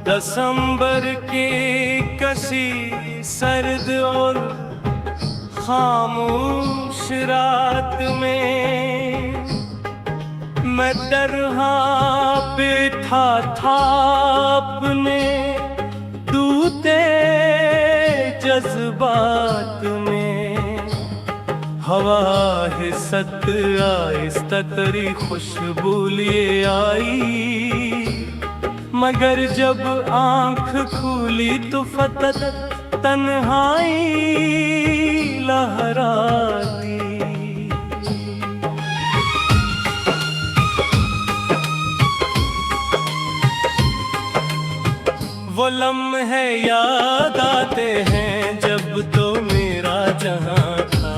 दिसंबर की कसी सर्द और खामोश रात में मैं तरहा बैठा था अपने टूटे जज्बात में। हवा हिस्सत आहिस्ता तेरी खुशबू लिए आई, मगर जब आँख खुली तो फकत तन्हाई लहराती। वो लम्हे याद आते हैं जब तो मेरा जहां था,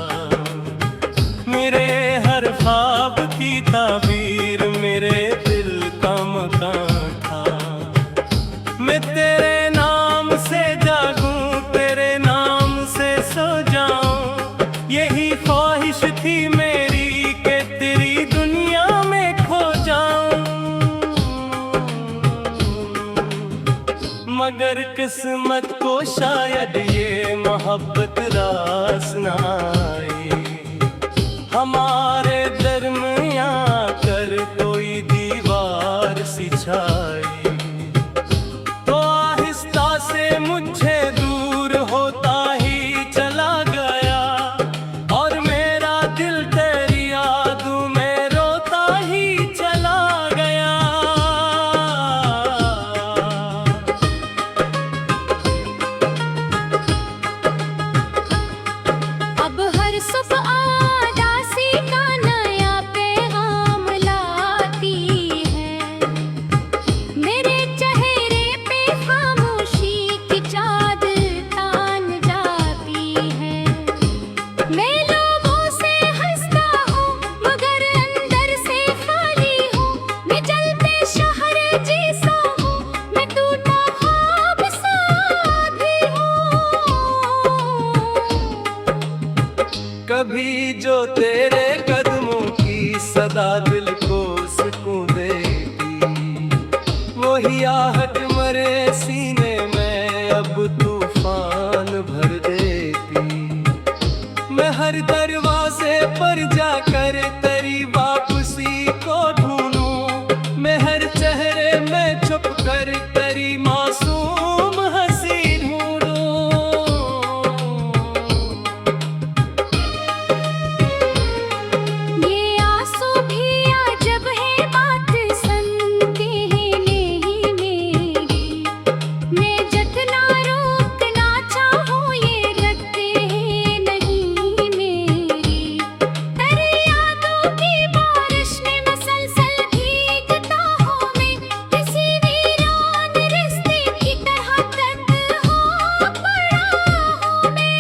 मेरे हर ख्वाब की ताबीर मेरे दिल का मकान था। मैं तेरे नाम से जागूं, तेरे नाम से सो जाऊं, यही ख्वाहिश थी मेरी कि तेरी दुनिया में खो जाऊं। मगर किस्मत को शायद ये मोहब्बत रास ना आई, हमारे दरमियां कर कोई दीवार सी छाई। तो आहिस्ता से मुझे दूर होता ही चला गया, और मेरा दिल तेरी यादों में रोता ही चला गया। अब हर सुबह आदासी का नया पैगाम लाती है, मेरे चेहरे पे खामोशी की चादर तान जाती है। मैं लोगों से हंसता हूँ मगर अंदर से खाली हूँ, मैं जलते शहर जैसा हूँ, मैं टूटा ख्वाब सा भी हूँ। कभी जो तेरे कदमों की सदा दिल को सुकून देती, वही आहट मरे सीने में अब तूफान भर देती। मैं हर दरवाजे पर जाकर तेरी वापसी को ढूंढूं, मैं हर चेहरे में छुप कर तेरी मासूम हंसी ढूंढूं। ये आंसू भी अजब है बात सुनते हैं नहीं मेरी, मैं जितना रोकना चाहूँ ये रखते हैं नहीं मेरी। तेरी यादों की बारिश में मसलसल भीगता हूँ मैं, किसी वीरान रिश्ते की तरह तन्हा पड़ा हूँ मैं।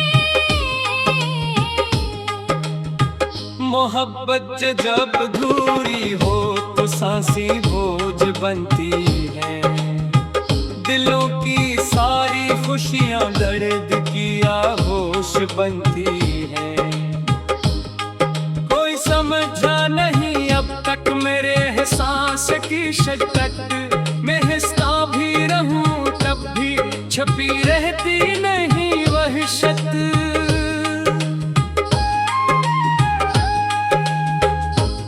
मोहब्बत जब अधूरी हो तो सांसी बोझ बनती है, दिलों की सारी खुशियां दर्द की आगोश बनती है। कोई समझा नहीं अब तक मेरे एहसास की शिद्दत, मैं हिस्सा भी रहूं तब भी छपी रहती नहीं वहशत।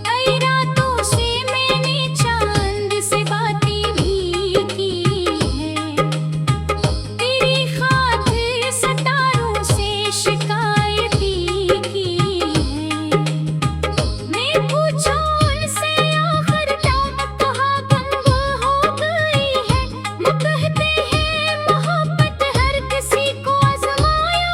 कई रातों से मैंने चांद से बातें भी की है, तेरी खातिर सितारों से शिकायत भी की है। मैं पूछा उनसे आखिर क्या कहा गम हो गई है, वो कहते हैं मोहब्बत हर किसी को आजमाया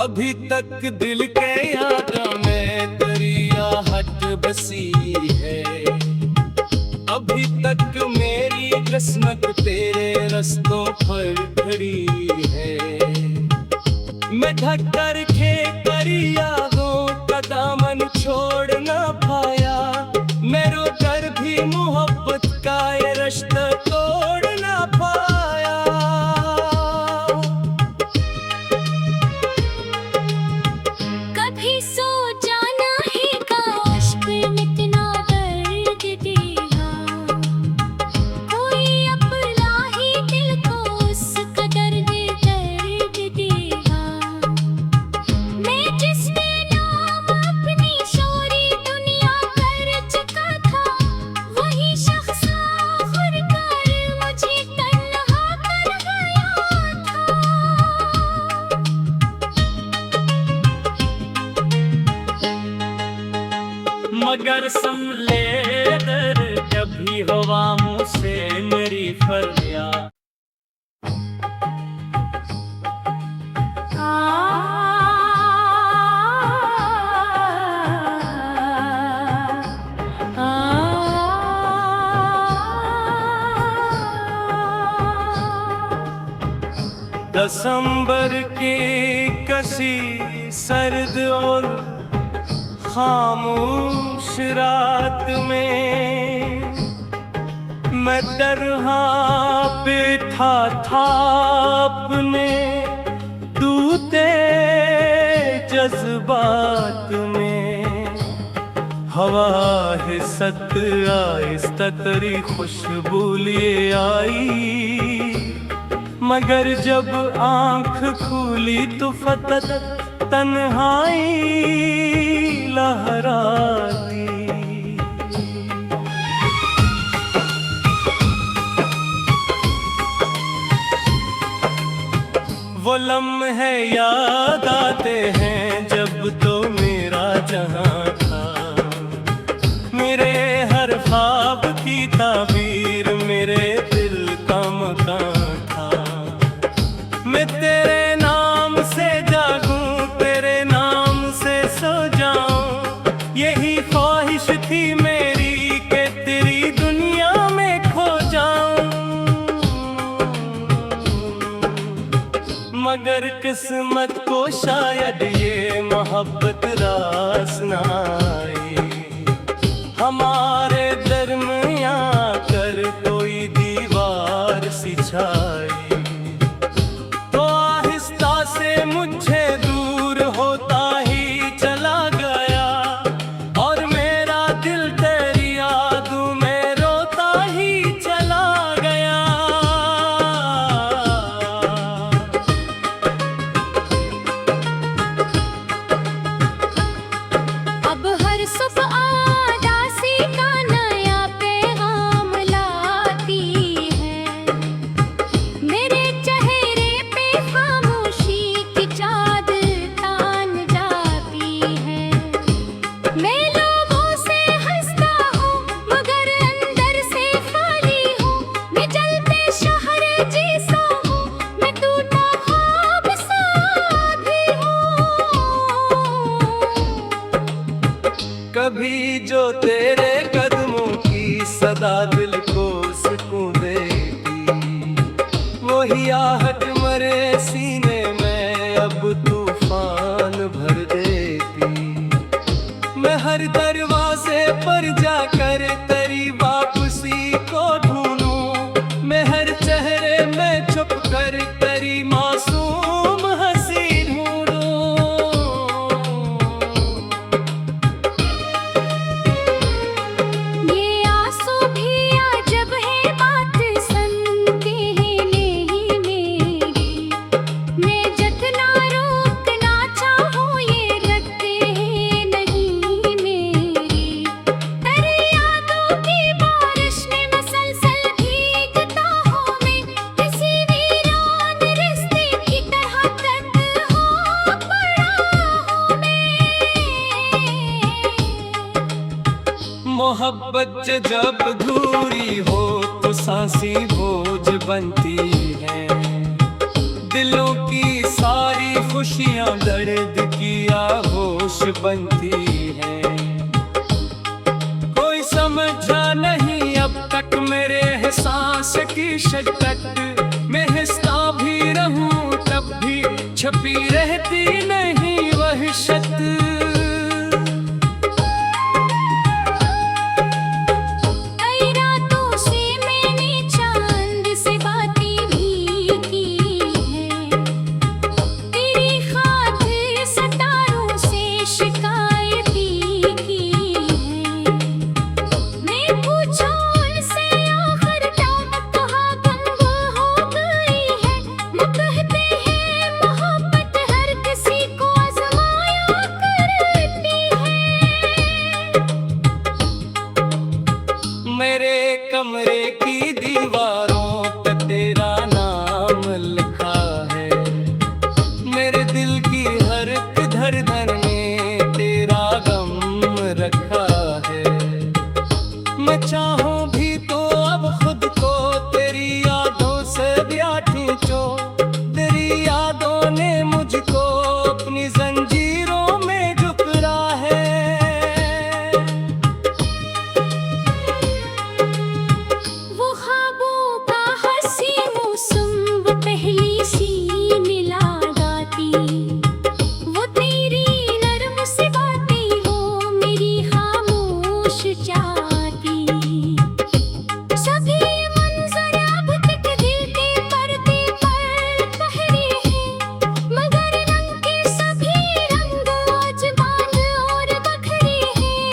अभी तक दिल के यादों में तेरी आहट बसी है। अभी तक मेरी किस्मत तेरे रस्तों पर खड़ी है। मैं ढक कर के करी यादों का दामन छोड़ ना पाया। मेरो कर भी मोहब्बत का ये रिश्ता तोड़ ना पाया। कभी सोचा नहीं काश में इतना दर्द देगा। कोई अपना ही दिल को उस कदर दर्द देगा। मैं जिसने नाम अपनी सारी दुनिया कर चुका था, वही शख्स आखिर कर मुझे तन्हा कर गया था। मगर संभले दर जब भी हवा मुझसे मेरी फरियाद। दिसंबर की कसी सर्द और खामोश रात में मैं तरहा बैठा था अपने टूटे जज्बात में। हवा हिस्सत आहिस्ता तेरी खुशबू लिए आई। मगर जब आंख खुली तो फकत तन्हाई लहराती। वो लम्हे याद आते हैं जब तो मेरा जहां था। मेरे हर ख्वाब की ताबीर मेरे दिल का मकान था। मैं तेरे नाम से जागूं, तेरे नाम से सो जाऊं। यही ख्वाहिश थी मेरी कि तेरी दुनिया में खो जाऊं। मगर किस्मत को शायद ये मोहब्बत रास ना आई। हमारे दरमियां कर कोई दीवार सी छाई। से मुझे दूर होता ही चला गया और मेरा दिल तेरी यादों में रोता ही चला गया। अब हर सुबह आदासी का नया पैगाम लाती है। मेरे चेहरे पे खामोशी की चादर तान जाती है। मैं लोगों से हंसता हूँ मगर अंदर से खाली हूँ। मैं जलते शहर जैसा हूँ, मैं टूटा ख्वाब सा भी हूँ। कभी जो तेरे कदमों की सदा दिल को सुकून देती, वही आहट मरे सीने में अब तूफान भर देती। मैं हर दरवाजे पर जाकर तेरी वापसी को ढूंढूं। मैं हर चेहरे में छुप कर तेरी मासूम हंसी ढूंढूं। ये आंसू भी अजब है बात सुनते हैं नहीं मेरी। मैं जितना रोकना चाहूँ ये रखते हैं नहीं मेरी। तेरी यादों की बारिश में मसलसल भीगता हूँ मैं। किसी वीरान रिश्ते की तरह तन्हा पड़ा हूँ मैं। मोहब्बत जब अधूरी हो तो सांसें बोझ बनती है। दिलों की सारी खुशियां दर्द की आगोश बनती हैं। कोई समझा नहीं अब तक मेरे एहसास की शिद्दत में, हिस्सा भी रहूं तब भी छपी रहती नहीं वहशत। कई रातों से मैंने चांद से बातें भी की है, तेरी खातिर सितारों से शिकायत भी की है। मैं पूछा उनसे आखिर क्या कहा, गम हो गई है। वो कहते हैं मोहब्बत हर किसी को आजमाया करती है। मेरे कमरे की दीवारों पे तेरा नाम लिखा है, मेरे दिल की हर धड़कन में तेरा गम रखा है। मैं चाहूं भी तो अब खुद को तेरी यादों से ब्याह खींचो, तेरी यादों ने मुझको अपनी जंजीरों में जकड़ा है। वो ख्वाबों का हंसी मौसम वो पहली सी मिला गाती, वो तेरी नरम सी बातें वो मेरी खामोश चाहती। सभी मंजर अब तक दिल के पर्दे पर ठहरे हैं, मगर रंग के सभी रंग आज बांध और बखरे हैं।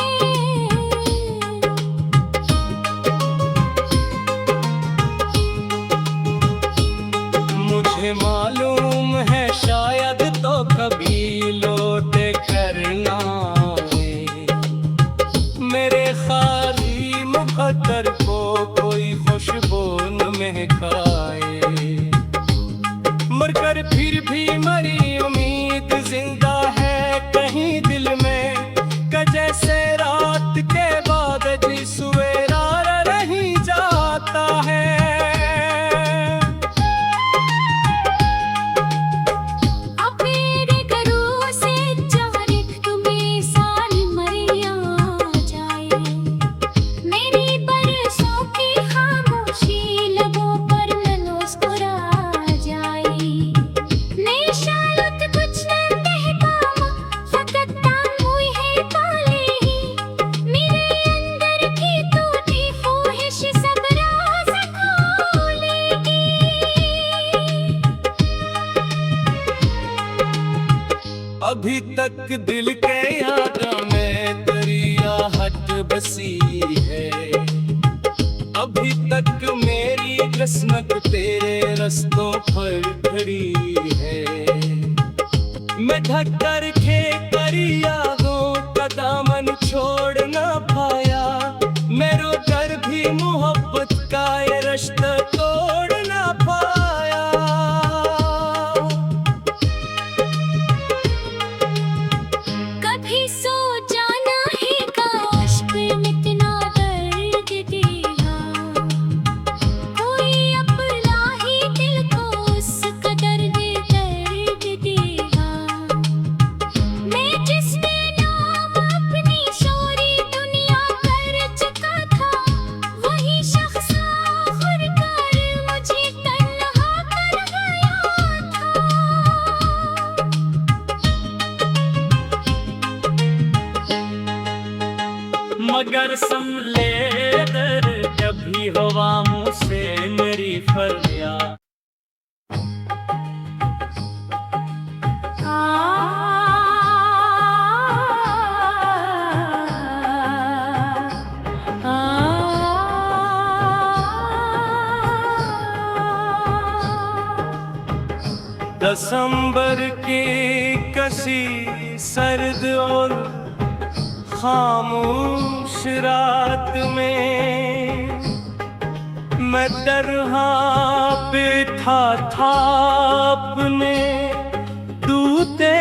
मुझे मालूम है शायद तो कभी लौटे करना आए, मेरे खाली मुकद्दर को कोई खुशबू न महकाए। मरकर फिर भी मरी उम्मीद जिंदा है कहीं दिल में, कि जैसे रात के बाद जी सवेरा रही जाता है। अब मेरे घरों से जाने तुम्हें साल मरिया जाए, मेरी बरसों की खामोशी लबों पर न मुस्कुरा जाए। निशालत कुछ न कहता फकत तामुई है काले ही, मेरे अंदर की टूटी ख्वाहिश सब राज खोलेगी। अभी तक दिल के यादों में तेरी आहट बसी है, अभी तक मेरी किस्मत तेरे रस्तों पर खड़ी है। मैं ढक कर के करी यादों का दामन छोड़ ना पाया, मेरो कर भी मोहब्बत का ये रिश्ता तोड़ ना पाया। कभी सोचा नहीं काश में इतना दर्द देगा, कोई अपना ही दिल को उस कदर दर्द देगा। मैं जिसने नाम अपनी सारी दुनिया कर चुका था, वही शख्स आखिरकार मुझे तन्हा कर गया था। मगर संभले दर जब भी हवा मुझसे मेरी फरियाद। दिसंबर की कसी सर्द और खामोश रात में मैं तरहा पे था अपने टूटे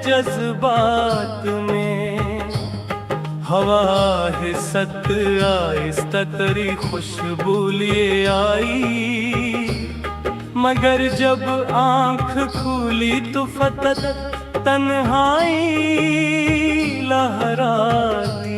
जज्बात में। हवा हिस्सत आहिस्ता तेरी खुशबू लिए आई, मगर जब आंख खुली तो फकत तन्हाई लहराती।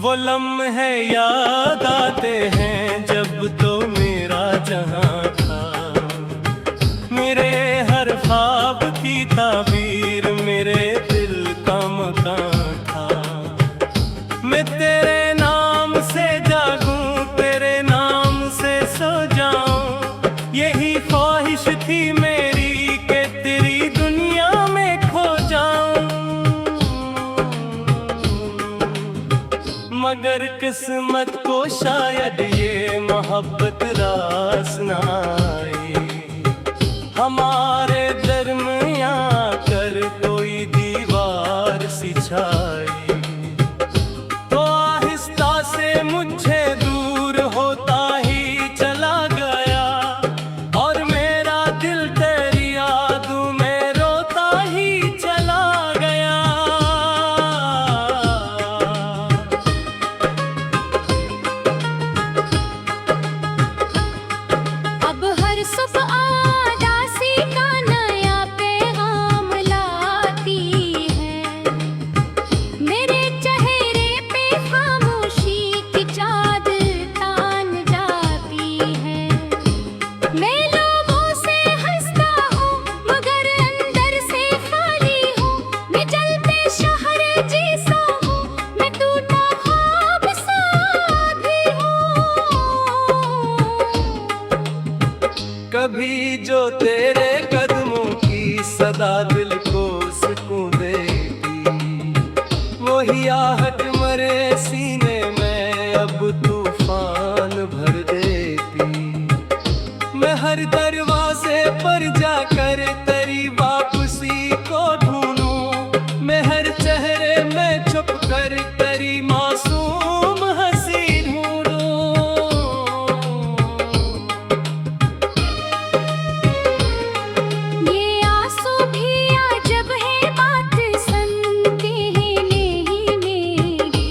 वो लम्हे याद आते हैं जब तो मेरा जहां था, मेरे हर ख्वाब की ताबीर मेरे दिल का मकान था। मैं तेरे नाम से जागूं, तेरे नाम से सो जाऊं, यही ख्वाहिश थी मेरी कि तेरी दुनिया में खो जाऊं। मगर किस्मत को शायद ये मोहब्बत रास ना आई, हमारे दरमियां कर कोई दीवार सी छाई। तो आहिस्ता से मुझे दूर होता ही चला गया, और मेरा दिल तेरी यादों में रोता ही चला गया। अब हर सुबह आदासी का नया पैगाम लाती है, मेरे चेहरे पे खामोशी की चादर तान जाती है। मैं लोगों से हंसता हूँ मगर अंदर से खाली हूँ, मैं जलते शहर जैसा हूँ, मैं टूटा ख्वाब सा भी हूँ। कभी जो तेरे कदमों की सदा दिल को सुकून देती, वही आहट मरे सीने में अब तूफान भर देती। मैं हर दरवाजे पर जाकर तेरी वापसी को ढूंढूं, मैं हर चेहरे में छुप कर तेरी मासूम हंसी ढूंढूं। ये आंसू भी अजब है बात सुनते हैं नहीं मेरी,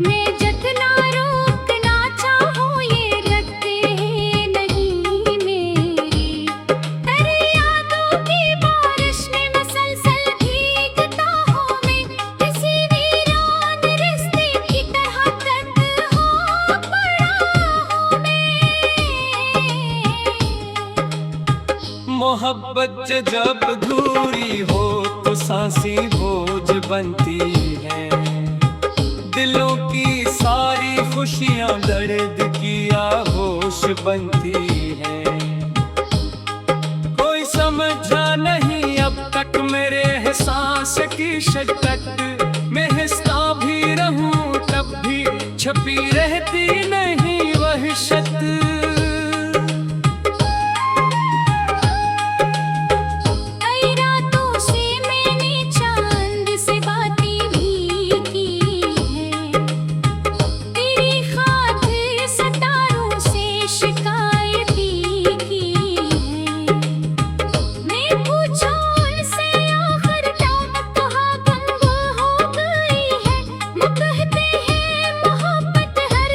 मैं जितना रोकना चाहूँ ये रखते हैं नहीं मेरी। तेरी यादों की बारिश में मसलसल भीगता हूँ मैं, किसी वीरान रिश्ते की तरह तन्हा पड़ा हूँ मैं। मोहब्बत जब अधूरी हो तो सांसी बोझ बनती है, दिलों की सारी खुशियां दर्द की आगोश बनती है। कोई समझा नहीं अब तक मेरे एहसास की शिद्दत, मैं हंसता भी रहूं तब भी छपी रहती नहीं वहशत। कई रातों से मैंने चांद से बातें भी की है, तेरी खातिर सितारों से शिकायत भी की है। मैं पूछा उनसे आखिर क्या कहाँ गुम हो गई है, वो कहते हैं मोहब्बत है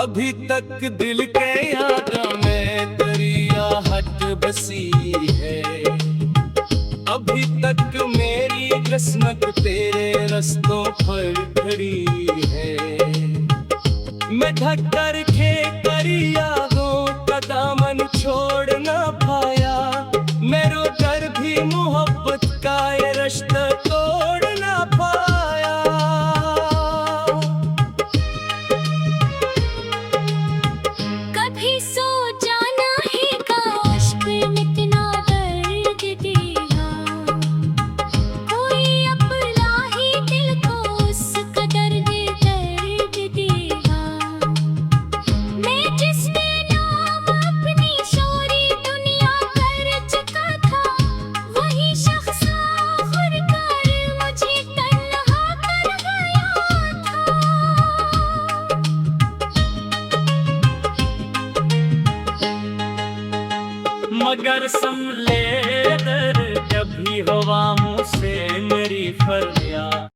अभी तक दिल के यादों में तेरी आहट बसी है। अभी तक मेरी किस्मत तेरे रस्तों पर खड़ी है। मैं ढक कर के करी यादों का दामन छोड़ ना पाया। मेरो डर भी मोहब्बत का ये रिश्ता तोड़ ना पाया। कभी सोचा नहीं काश में इतना दर्द देगा। कोई अपना ही दिल को उस कदर दर्द देगा। मैं जिसने नाम अपनी सारी दुनिया कर चुका था, वही शख्स आखिरकार मुझे तन्हा कर गया था। मगर